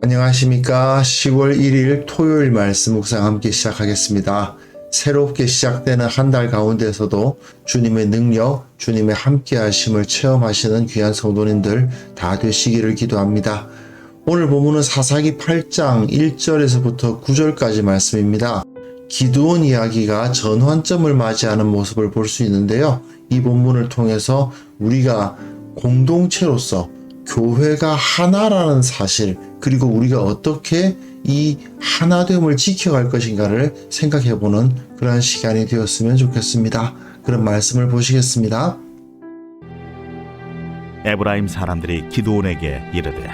안녕하십니까. 10월 1일 토요일 말씀 묵상 함께 시작하겠습니다. 새롭게 시작되는 한 달 가운데서도 주님의 능력, 주님의 함께 하심을 체험하시는 귀한 성도님들 다 되시기를 기도합니다. 오늘 본문은 사사기 8장 1절에서부터 9절까지 말씀입니다. 기드온 이야기가 전환점을 맞이하는 모습을 볼 수 있는데요. 이 본문을 통해서 우리가 공동체로서 교회가 하나라는 사실, 그리고 우리가 어떻게 이 하나됨을 지켜갈 것인가를 생각해보는 그러한 시간이 되었으면 좋겠습니다. 그런 말씀을 보시겠습니다. 에브라임 사람들이 기드온에게 이르되,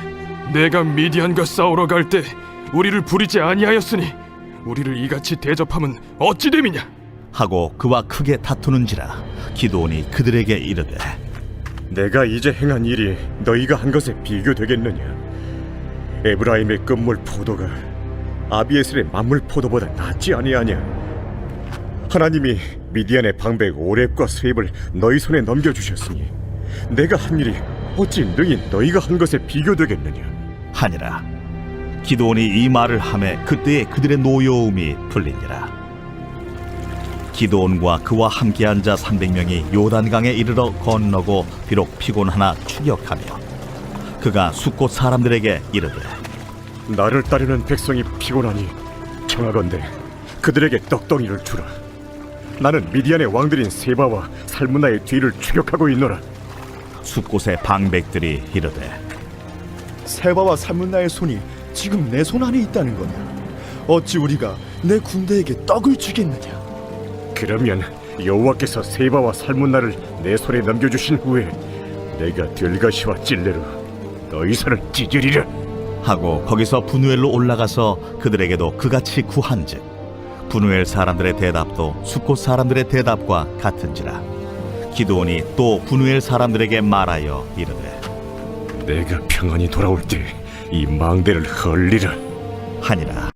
내가 미디안과 싸우러 갈 때 우리를 부리지 아니하였으니 우리를 이같이 대접함은 어찌 됨이냐 하고 그와 크게 다투는지라. 기드온이 그들에게 이르되, 내가 이제 행한 일이 너희가 한 것에 비교되겠느냐? 에브라임의 끝물 포도가 아비에셀의 만물 포도보다 낫지 아니하냐? 하나님이 미디안의 방백 오렙과 스웹을 너희 손에 넘겨주셨으니 내가 한 일이 어찌 능히 너희가 한 것에 비교되겠느냐? 하니라. 기드온이 이 말을 하매 그때에 그들의 노여움이 풀리니라. 기드온과 그와 함께한 자 300명이 요단강에 이르러 건너고 비록 피곤하나 추격하며 그가 숫곳 사람들에게 이르되, 나를 따르는 백성이 피곤하니 청하건대 그들에게 떡덩이를 주라. 나는 미디안의 왕들인 세바와 살문나의 뒤를 추격하고 있노라. 숫곳의 방백들이 이르되, 세바와 살문나의 손이 지금 내 손 안에 있다는 거냐? 어찌 우리가 내 군대에게 떡을 주겠느냐? 그러면 여호와께서 세바와 살문나를 내 손에 넘겨주신 후에 내가 들가시와 찔레로 너희 손을 찢으리라. 하고 거기서 분우엘로 올라가서 그들에게도 그같이 구한즉 분우엘 사람들의 대답도 숫곳 사람들의 대답과 같은지라. 기드온이 또 분우엘 사람들에게 말하여 이르되, 내가 평안히 돌아올 때 이 망대를 헐리라 하니라.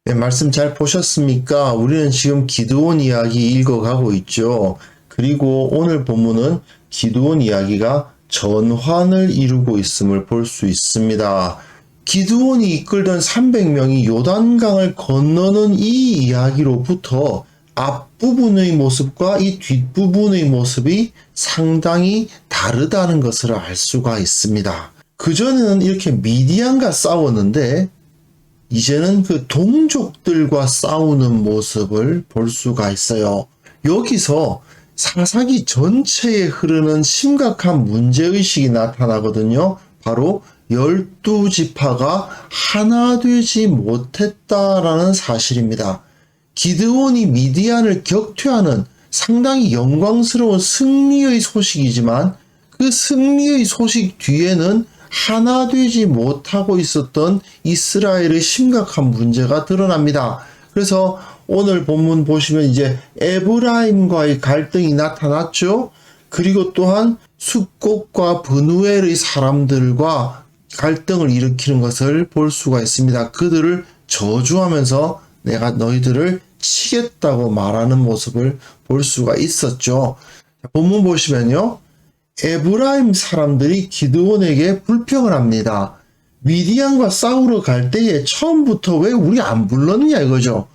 네, 말씀 잘 보셨습니까? 우리는 지금 기드온 이야기 읽어가고 있죠. 그리고 오늘 본문은 기드온 이야기가 전환을 이루고 있음을 볼 수 있습니다. 기드온이 이끌던 300명이 요단강을 건너는 이 이야기로부터 앞부분의 모습과 이 뒷부분의 모습이 상당히 다르다는 것을 알 수가 있습니다. 그전에는 이렇게 미디안과 싸웠는데 이제는 그 동족들과 싸우는 모습을 볼 수가 있어요. 여기서 사사기 전체에 흐르는 심각한 문제의식이 나타나거든요. 바로 12지파가 하나 되지 못했다라는 사실입니다. 기드온이 미디안을 격퇴하는 상당히 영광스러운 승리의 소식이지만 그 승리의 소식 뒤에는 하나 되지 못하고 있었던 이스라엘의 심각한 문제가 드러납니다. 그래서 오늘 본문 보시면 이제 에브라임과의 갈등이 나타났죠. 그리고 또한 숫곳과 브누엘의 사람들과 갈등을 일으키는 것을 볼 수가 있습니다. 그들을 저주하면서 내가 너희들을 치겠다고 말하는 모습을 볼 수가 있었죠. 본문 보시면요. 에브라임 사람들이 기드온에게 불평을 합니다. 미디안과 싸우러 갈 때에 처음부터 왜 우리 안 불렀느냐 이거죠.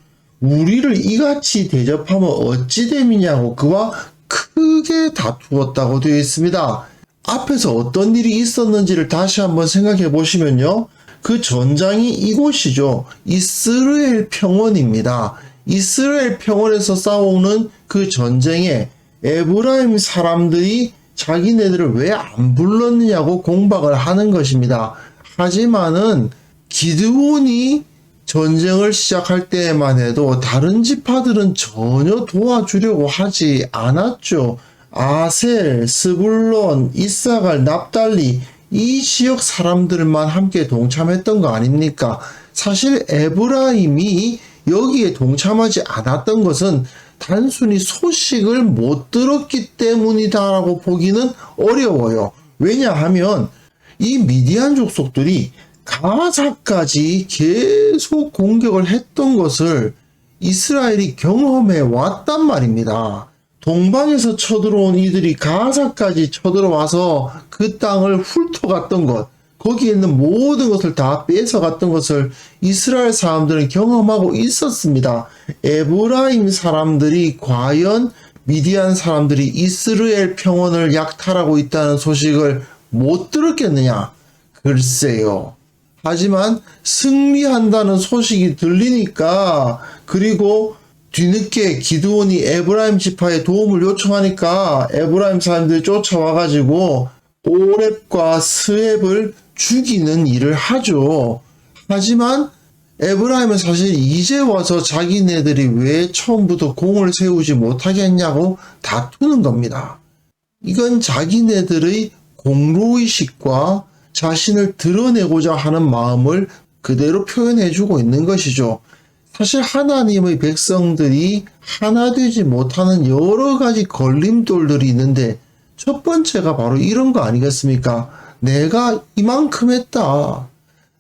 우리를 이같이 대접하면 어찌 됨이냐고 그와 크게 다투었다고 되어 있습니다. 앞에서 어떤 일이 있었는지를 다시 한번 생각해 보시면요. 그 전장이 이곳이죠. 이스라엘 평원입니다. 이스라엘 평원에서 싸우는 그 전쟁에 에브라임 사람들이 자기네들을 왜 안 불렀느냐고 공박을 하는 것입니다. 하지만은 기드온이 전쟁을 시작할 때만 해도 다른 지파들은 전혀 도와주려고 하지 않았죠. 아셀, 스불론, 이사갈, 납달리 이 지역 사람들만 함께 동참했던 거 아닙니까? 사실 에브라임이 여기에 동참하지 않았던 것은 단순히 소식을 못 들었기 때문이다라고 보기는 어려워요. 왜냐하면 이 미디안 족속들이 가사까지 계속 공격을 했던 것을 이스라엘이 경험해 왔단 말입니다. 동방에서 쳐들어온 이들이 가사까지 쳐들어와서 그 땅을 훑어갔던 것, 거기에 있는 모든 것을 다 뺏어갔던 것을 이스라엘 사람들은 경험하고 있었습니다. 에브라임 사람들이 과연 미디안 사람들이 이스라엘 평원을 약탈하고 있다는 소식을 못 들었겠느냐? 글쎄요. 하지만 승리한다는 소식이 들리니까, 그리고 뒤늦게 기드온이 에브라임 지파에 도움을 요청하니까 에브라임 사람들이 쫓아와가지고 오렙과 스웹을 죽이는 일을 하죠. 하지만 에브라임은 사실 이제 와서 자기네들이 왜 처음부터 공을 세우지 못하게 했냐고 다투는 겁니다. 이건 자기네들의 공로의식과 자신을 드러내고자 하는 마음을 그대로 표현해주고 있는 것이죠. 사실 하나님의 백성들이 하나 되지 못하는 여러 가지 걸림돌들이 있는데 첫 번째가 바로 이런 거 아니겠습니까? 내가 이만큼 했다.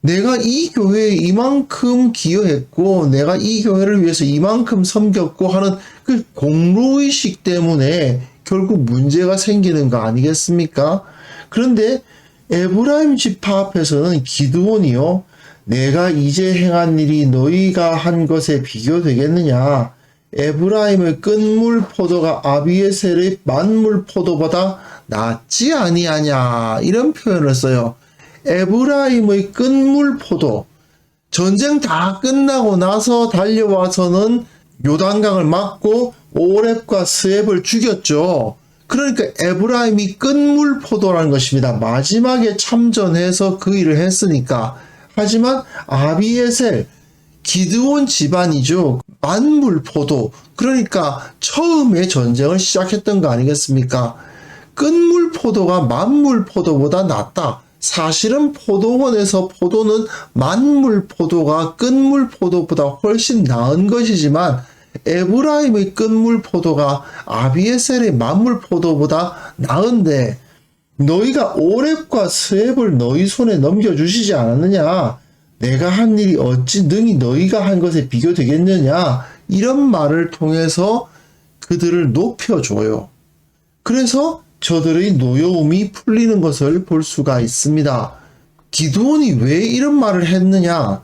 내가 이 교회에 이만큼 기여했고 내가 이 교회를 위해서 이만큼 섬겼고 하는 그 공로의식 때문에 결국 문제가 생기는 거 아니겠습니까? 그런데 에브라임 지파 앞에서는 기드온이요, 내가 이제 행한 일이 너희가 한 것에 비교되겠느냐? 에브라임의 끈물 포도가 아비에셀의 만물 포도보다 낫지 아니하냐? 이런 표현을 써요. 에브라임의 끈물 포도, 전쟁 다 끝나고 나서 달려와서는 요단강을 막고 오렙과 스웹을 죽였죠. 그러니까 에브라임이 끈물 포도라는 것입니다. 마지막에 참전해서 그 일을 했으니까. 하지만 아비에셀, 기드온 집안이죠. 만물 포도. 그러니까 처음에 전쟁을 시작했던 거 아니겠습니까? 끈물 포도가 만물 포도보다 낫다. 사실은 포도원에서 포도는 만물 포도가 끈물 포도보다 훨씬 나은 것이지만 에브라임의 끈물 포도가 아비에셀의 만물 포도보다 나은데 너희가 오렙과 스웹을 너희 손에 넘겨주시지 않았느냐? 내가 한 일이 어찌 능히 너희가 한 것에 비교되겠느냐? 이런 말을 통해서 그들을 높여줘요. 그래서 저들의 노여움이 풀리는 것을 볼 수가 있습니다. 기드온이 왜 이런 말을 했느냐?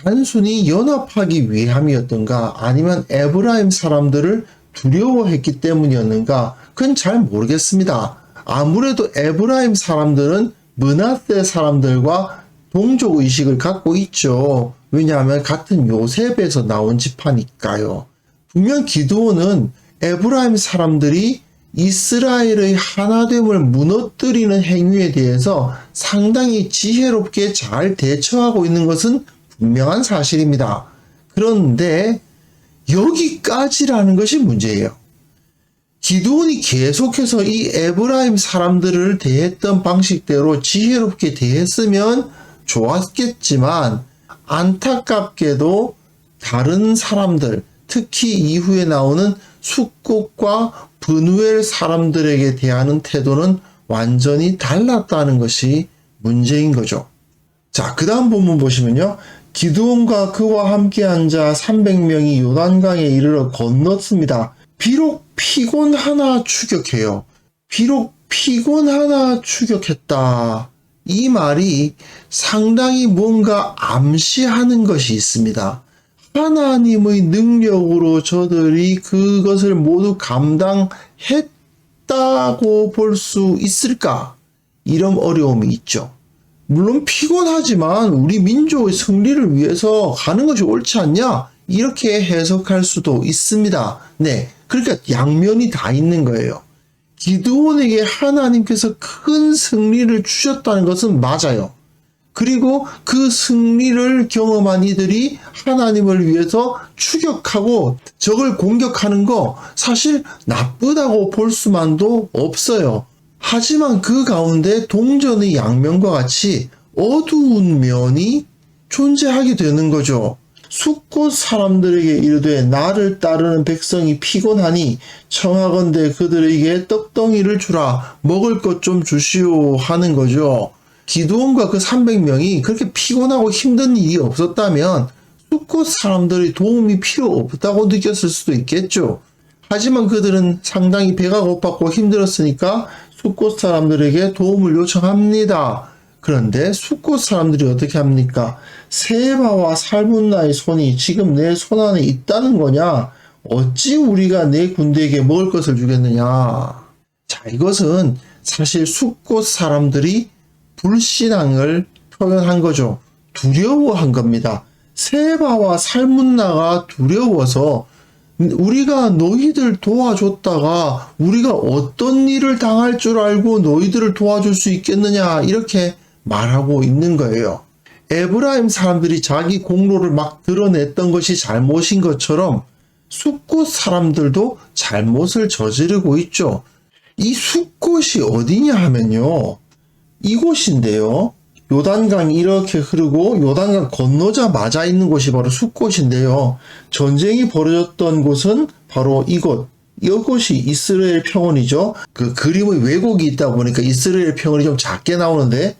단순히 연합하기 위함이었던가? 아니면 에브라임 사람들을 두려워했기 때문이었는가? 그건 잘 모르겠습니다. 아무래도 에브라임 사람들은 므낫세 사람들과 동족의식을 갖고 있죠. 왜냐하면 같은 요셉에서 나온 지파니까요. 분명 기드온은 에브라임 사람들이 이스라엘의 하나됨을 무너뜨리는 행위에 대해서 상당히 지혜롭게 잘 대처하고 있는 것은 분명한 사실입니다. 그런데 여기까지라는 것이 문제예요. 기드온이 계속해서 이 에브라임 사람들을 대했던 방식대로 지혜롭게 대했으면 좋았겠지만 안타깝게도 다른 사람들, 특히 이후에 나오는 숫곳과 브누엘 사람들에게 대하는 태도는 완전히 달랐다는 것이 문제인 거죠. 자, 그 다음 본문 보시면요. 기드온과 그와 함께한 자 300명이 요단강에 이르러 건넜습니다. 비록 피곤하나 추격해요. 비록 피곤하나 추격했다. 이 말이 상당히 뭔가 암시하는 것이 있습니다. 하나님의 능력으로 저들이 그것을 모두 감당했다고 볼 수 있을까? 이런 어려움이 있죠. 물론 피곤하지만 우리 민족의 승리를 위해서 가는 것이 옳지 않냐? 이렇게 해석할 수도 있습니다. 네, 그러니까 양면이 다 있는 거예요. 기드온에게 하나님께서 큰 승리를 주셨다는 것은 맞아요. 그리고 그 승리를 경험한 이들이 하나님을 위해서 추격하고 적을 공격하는 거 사실 나쁘다고 볼 수만도 없어요. 하지만 그 가운데 동전의 양면과 같이 어두운 면이 존재하게 되는 거죠. 숫곳 사람들에게 이르되 나를 따르는 백성이 피곤하니 청하건대 그들에게 떡덩이를 주라, 먹을 것 좀 주시오 하는 거죠. 기드온과 그 300명이 그렇게 피곤하고 힘든 일이 없었다면 숫곳 사람들의 도움이 필요 없다고 느꼈을 수도 있겠죠. 하지만 그들은 상당히 배가 고팠고 힘들었으니까 숫곳 사람들에게 도움을 요청합니다. 그런데 숫곳 사람들이 어떻게 합니까? 세바와 살문나의 손이 지금 내 손 안에 있다는 거냐? 어찌 우리가 내 군대에게 먹을 것을 주겠느냐? 자, 이것은 사실 숫곳 사람들이 불신앙을 표현한 거죠. 두려워한 겁니다. 세바와 살문나가 두려워서 우리가 너희들 도와줬다가 우리가 어떤 일을 당할 줄 알고 너희들을 도와줄 수 있겠느냐, 이렇게 말하고 있는 거예요. 에브라임 사람들이 자기 공로를 막 드러냈던 것이 잘못인 것처럼 숫곳 사람들도 잘못을 저지르고 있죠. 이 숫곳이 어디냐 하면요, 이곳인데요. 요단강이 이렇게 흐르고 요단강 건너자마자 있는 곳이 바로 숫곳인데요. 전쟁이 벌어졌던 곳은 바로 이곳이 이스라엘 평원이죠. 그 그림의 왜곡이 있다 보니까 이스라엘 평원이 좀 작게 나오는데,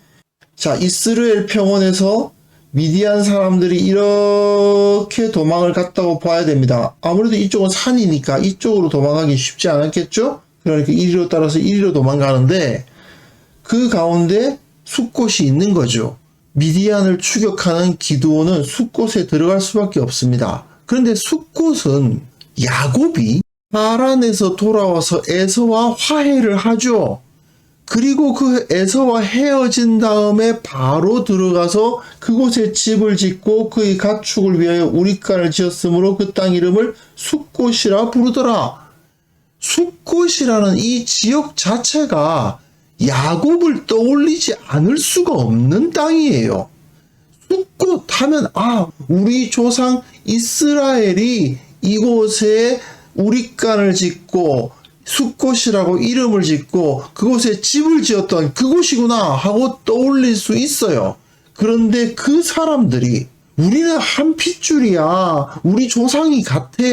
자, 이스라엘 평원에서 미디안 사람들이 이렇게 도망을 갔다고 봐야 됩니다. 아무래도 이쪽은 산이니까 이쪽으로 도망가기 쉽지 않았겠죠? 그러니까 이리로 따라서 이리로 도망가는데 그 가운데 숫곳이 있는 거죠. 미디안을 추격하는 기드온은 숫곳에 들어갈 수밖에 없습니다. 그런데 숫곳은 야곱이 하란에서 돌아와서 에서와 화해를 하죠. 그리고 그 에서와 헤어진 다음에 바로 들어가서 그곳에 집을 짓고 그의 가축을 위하여 우리간을 지었으므로 그 땅 이름을 숫곳이라 부르더라. 숫곳이라는 이 지역 자체가 야곱을 떠올리지 않을 수가 없는 땅이에요. 숫곳 하면 우리 조상 이스라엘이 이곳에 우리간을 짓고 숫곳이라고 이름을 짓고 그곳에 집을 지었던 그곳이구나 하고 떠올릴 수 있어요. 그런데 그 사람들이 우리는 한 핏줄이야, 우리 조상이 같아,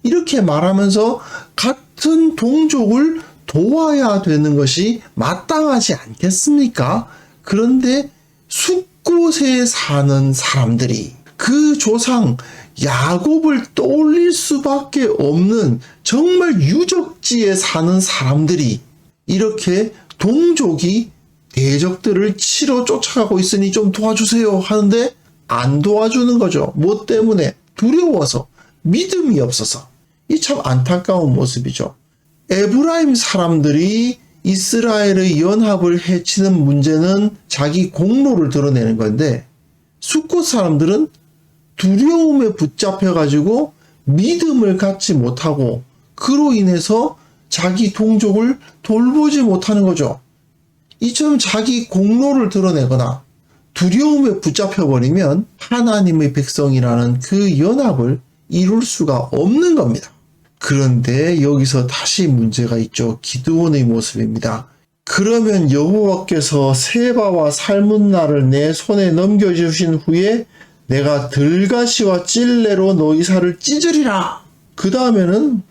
이렇게 말하면서 같은 동족을 도와야 되는 것이 마땅하지 않겠습니까? 그런데 숫곳에 사는 사람들이 그 조상 야곱을 떠올릴 수밖에 없는 정말 유적지에 사는 사람들이 이렇게 동족이 대적들을 치러 쫓아가고 있으니 좀 도와주세요 하는데 안 도와주는 거죠. 뭐 때문에? 두려워서, 믿음이 없어서. 이 참 안타까운 모습이죠. 에브라임 사람들이 이스라엘의 연합을 해치는 문제는 자기 공로를 드러내는 건데, 숫곳 사람들은 두려움에 붙잡혀가지고 믿음을 갖지 못하고 그로 인해서 자기 동족을 돌보지 못하는 거죠. 이처럼 자기 공로를 드러내거나 두려움에 붙잡혀버리면 하나님의 백성이라는 그 연합을 이룰 수가 없는 겁니다. 그런데 여기서 다시 문제가 있죠. 기드온의 모습입니다. 그러면 여호와께서 세바와 살문나를 내 손에 넘겨주신 후에 내가 들가시와 찔레로 너희 살을 찢으리라. 그 다음에는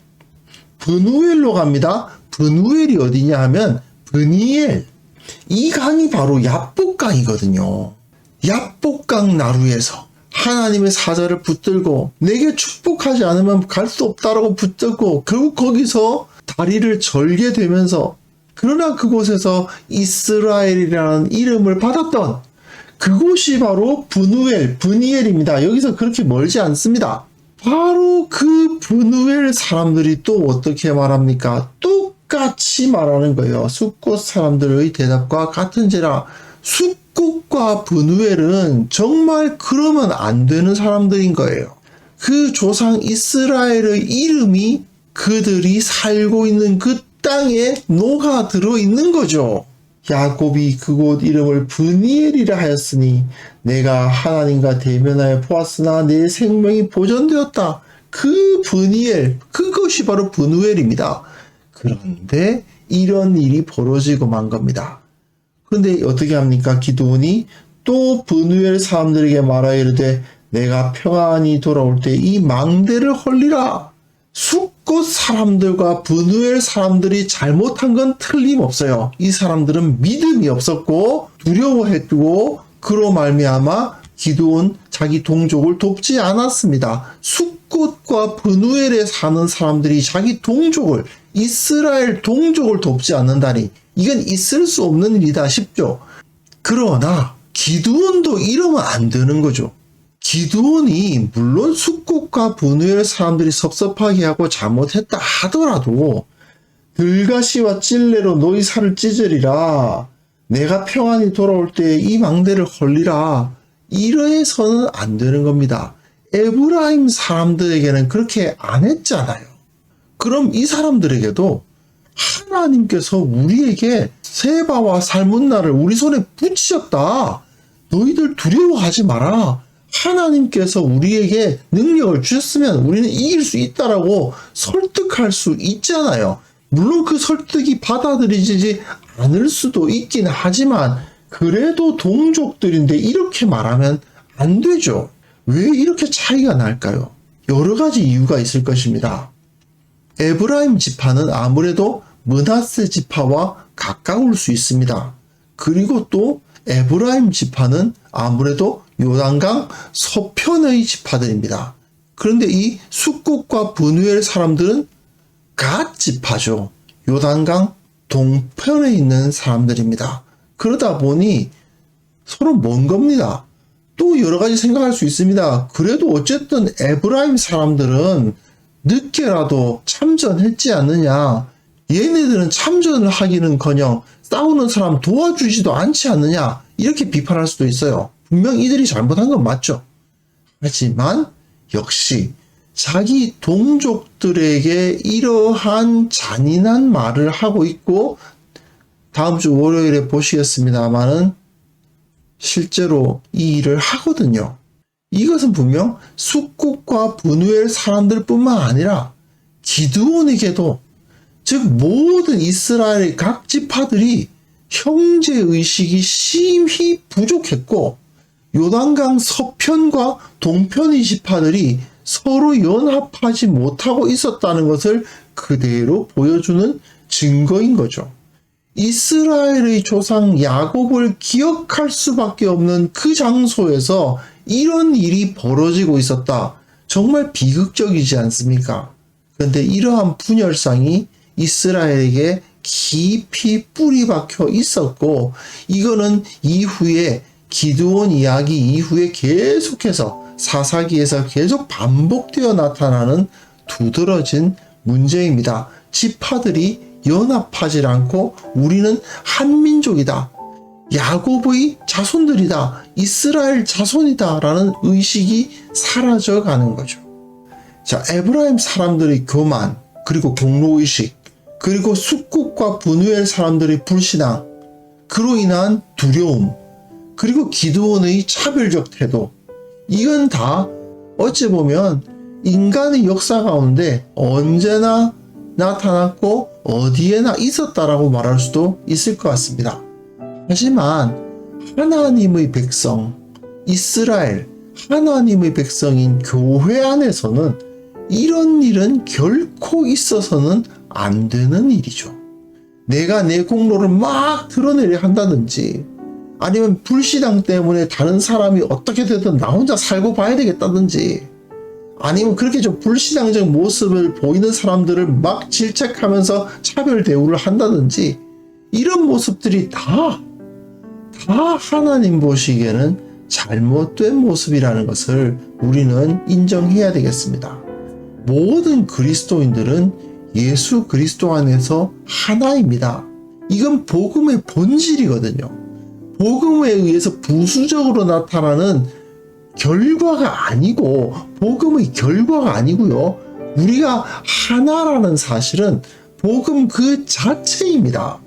브누엘로 갑니다. 브누엘이 어디냐 하면 브니엘. 이 강이 바로 야복강이거든요. 야복강 나루에서 하나님의 사자를 붙들고 내게 축복하지 않으면 갈 수 없다라고 붙들고 결국 거기서 다리를 절게 되면서, 그러나 그곳에서 이스라엘이라는 이름을 받았던 그곳이 바로 브니엘입니다. 여기서 그렇게 멀지 않습니다. 바로 그 브누엘 사람들이 또 어떻게 말합니까? 똑같이 말하는 거예요. 숫곳 사람들의 대답과 같은지라. 숫곳과 브누엘은 정말 그러면 안 되는 사람들인 거예요. 그 조상 이스라엘의 이름이 그들이 살고 있는 그 땅에 녹아 들어 있는 거죠. 야곱이 그곳 이름을 브니엘이라 하였으니 내가 하나님과 대면하여 보았으나 내 생명이 보존되었다. 그 브니엘, 그것이 바로 브누엘입니다. 그런데 이런 일이 벌어지고 만 겁니다. 그런데 어떻게 합니까? 기드온이 또 브누엘 사람들에게 말하여 이르되 내가 평안히 돌아올 때 이 망대를 헐리라. 숫곳 사람들과 브누엘 사람들이 잘못한 건 틀림없어요. 이 사람들은 믿음이 없었고 두려워했고 그로 말미암아 기드온 자기 동족을 돕지 않았습니다. 숫곳과 브누엘에 사는 사람들이 자기 동족을, 이스라엘 동족을 돕지 않는다니 이건 있을 수 없는 일이다 싶죠. 그러나 기드온도 이러면 안 되는 거죠. 기드온이 물론 숫곳과 브누엘 사람들이 섭섭하게 하고 잘못했다 하더라도 들가시와 찔레로 너희 살을 찢으리라. 내가 평안히 돌아올 때 이 망대를 헐리라. 이러해서는 안 되는 겁니다. 에브라임 사람들에게는 그렇게 안 했잖아요. 그럼 이 사람들에게도 하나님께서 우리에게 세바와 살문나를 우리 손에 붙이셨다. 너희들 두려워하지 마라. 하나님께서 우리에게 능력을 주셨으면 우리는 이길 수 있다라고 설득할 수 있잖아요. 물론 그 설득이 받아들이지 않을 수도 있긴 하지만 그래도 동족들인데 이렇게 말하면 안 되죠. 왜 이렇게 차이가 날까요? 여러 가지 이유가 있을 것입니다. 에브라임 지파는 아무래도 므낫세 지파와 가까울 수 있습니다. 그리고 또 에브라임 지파는 아무래도 요단강 서편의 지파들입니다. 그런데 이 숫곳과 브누엘 사람들은 갓 지파죠. 요단강 동편에 있는 사람들입니다. 그러다 보니 서로 먼 겁니다. 또 여러 가지 생각할 수 있습니다. 그래도 어쨌든 에브라임 사람들은 늦게라도 참전했지 않느냐. 얘네들은 참전을 하기는커녕 싸우는 사람 도와주지도 않지 않느냐. 이렇게 비판할 수도 있어요. 분명 이들이 잘못한 건 맞죠. 하지만 역시 자기 동족들에게 이러한 잔인한 말을 하고 있고 다음 주 월요일에 보시겠습니다만은 실제로 이 일을 하거든요. 이것은 분명 숫곳과 브누엘 사람들뿐만 아니라 기드온에게도 즉 모든 이스라엘의 각 지파들이 형제의식이 심히 부족했고 요단강 서편과 동편의 지파들이 서로 연합하지 못하고 있었다는 것을 그대로 보여주는 증거인 거죠. 이스라엘의 조상 야곱을 기억할 수밖에 없는 그 장소에서 이런 일이 벌어지고 있었다. 정말 비극적이지 않습니까? 그런데 이러한 분열상이 이스라엘에게 깊이 뿌리 박혀 있었고 이거는 이후에 기드온 이야기 이후에 계속해서 사사기에서 계속 반복되어 나타나는 두드러진 문제입니다. 지파들이 연합하지 않고 우리는 한민족이다. 야곱의 자손들이다. 이스라엘 자손이다. 라는 의식이 사라져가는 거죠. 자, 에브라임 사람들의 교만, 그리고 공로의식, 그리고 숫곳과 브누엘 사람들의 불신앙, 그로 인한 두려움, 그리고 기드온의 차별적 태도, 이건 다 어찌 보면 인간의 역사 가운데 언제나 나타났고 어디에나 있었다라고 말할 수도 있을 것 같습니다. 하지만 하나님의 백성, 이스라엘, 하나님의 백성인 교회 안에서는 이런 일은 결코 있어서는 안 되는 일이죠. 내가 내 공로를 막 드러내려 한다든지 아니면 불신앙 때문에 다른 사람이 어떻게 되든 나 혼자 살고 봐야 되겠다든지 아니면 그렇게 좀 불신앙적 모습을 보이는 사람들을 막 질책하면서 차별 대우를 한다든지 이런 모습들이 다 하나님 보시기에는 잘못된 모습이라는 것을 우리는 인정해야 되겠습니다. 모든 그리스도인들은 예수 그리스도 안에서 하나입니다. 이건 복음의 본질이거든요. 복음에 의해서 부수적으로 나타나는 결과가 아니고 복음의 결과가 아니고요. 우리가 하나라는 사실은 복음 그 자체입니다.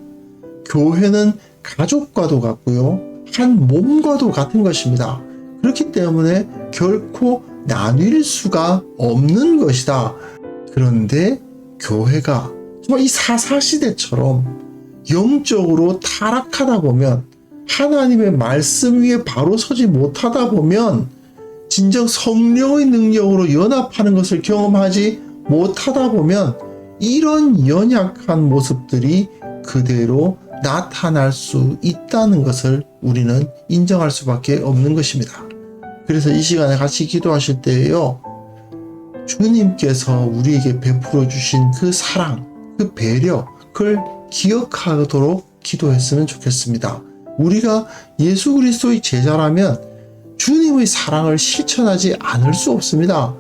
교회는 가족과도 같고요. 한 몸과도 같은 것입니다. 그렇기 때문에 결코 나뉠 수가 없는 것이다. 그런데 교회가 정말 이 사사시대처럼 영적으로 타락하다 보면, 하나님의 말씀 위에 바로 서지 못하다 보면, 진정 성령의 능력으로 연합하는 것을 경험하지 못하다 보면 이런 연약한 모습들이 그대로 나타날 수 있다는 것을 우리는 인정할 수밖에 없는 것입니다. 그래서 이 시간에 같이 기도하실 때에요, 주님께서 우리에게 베풀어 주신 그 사랑, 그 배려, 그걸 기억하도록 기도했으면 좋겠습니다. 우리가 예수 그리스도의 제자라면 주님의 사랑을 실천하지 않을 수 없습니다.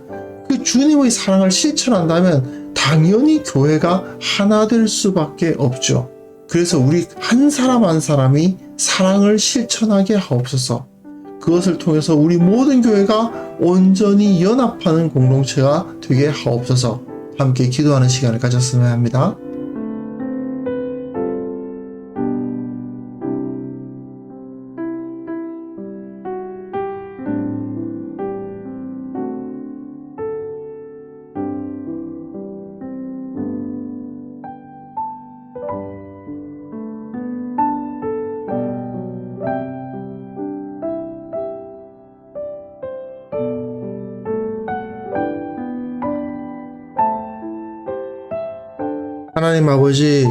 그 주님의 사랑을 실천한다면 당연히 교회가 하나 될 수밖에 없죠. 그래서 우리 한 사람 한 사람이 사랑을 실천하게 하옵소서. 그것을 통해서 우리 모든 교회가 온전히 연합하는 공동체가 되게 하옵소서. 함께 기도하는 시간을 가졌으면 합니다. 하나님 아버지,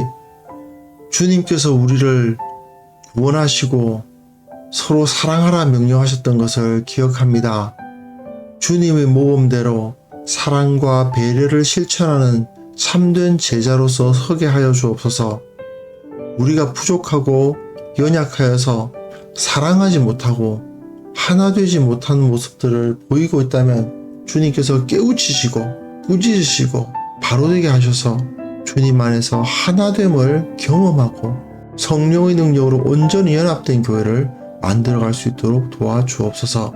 주님께서 우리를 구원하시고 서로 사랑하라 명령하셨던 것을 기억합니다. 주님의 모범대로 사랑과 배려를 실천하는 참된 제자로서 서게 하여 주옵소서. 우리가 부족하고 연약하여서 사랑하지 못하고 하나 되지 못하는 모습들을 보이고 있다면 주님께서 깨우치시고 꾸짖으시고 바로되게 하셔서 주님 안에서 하나됨을 경험하고 성령의 능력으로 온전히 연합된 교회를 만들어갈 수 있도록 도와주옵소서.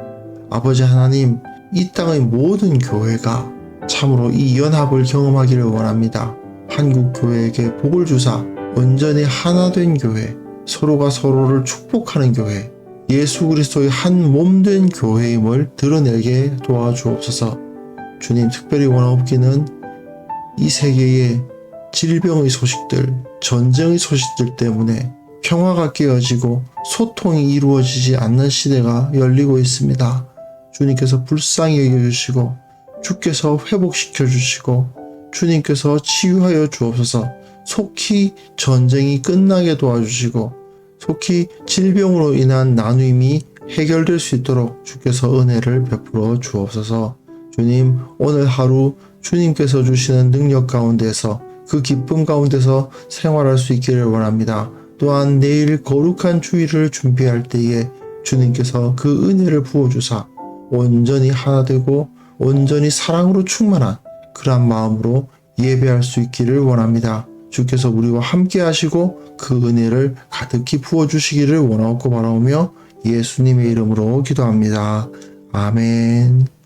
아버지 하나님, 이 땅의 모든 교회가 참으로 이 연합을 경험하기를 원합니다. 한국 교회에게 복을 주사 온전히 하나된 교회, 서로가 서로를 축복하는 교회, 예수 그리스도의 한 몸된 교회임을 드러내게 도와주옵소서. 주님, 특별히 원하옵기는 이 세계에 질병의 소식들, 전쟁의 소식들 때문에 평화가 깨어지고 소통이 이루어지지 않는 시대가 열리고 있습니다. 주님께서 불쌍히 여겨주시고 주께서 회복시켜 주시고 주님께서 치유하여 주옵소서. 속히 전쟁이 끝나게 도와주시고 속히 질병으로 인한 나눔이 해결될 수 있도록 주께서 은혜를 베풀어 주옵소서. 주님, 오늘 하루 주님께서 주시는 능력 가운데서 그 기쁨 가운데서 생활할 수 있기를 원합니다. 또한 내일 거룩한 주일을 준비할 때에 주님께서 그 은혜를 부어주사 온전히 하나 되고 온전히 사랑으로 충만한 그러한 마음으로 예배할 수 있기를 원합니다. 주께서 우리와 함께 하시고 그 은혜를 가득히 부어주시기를 원하고 바라오며 예수님의 이름으로 기도합니다. 아멘.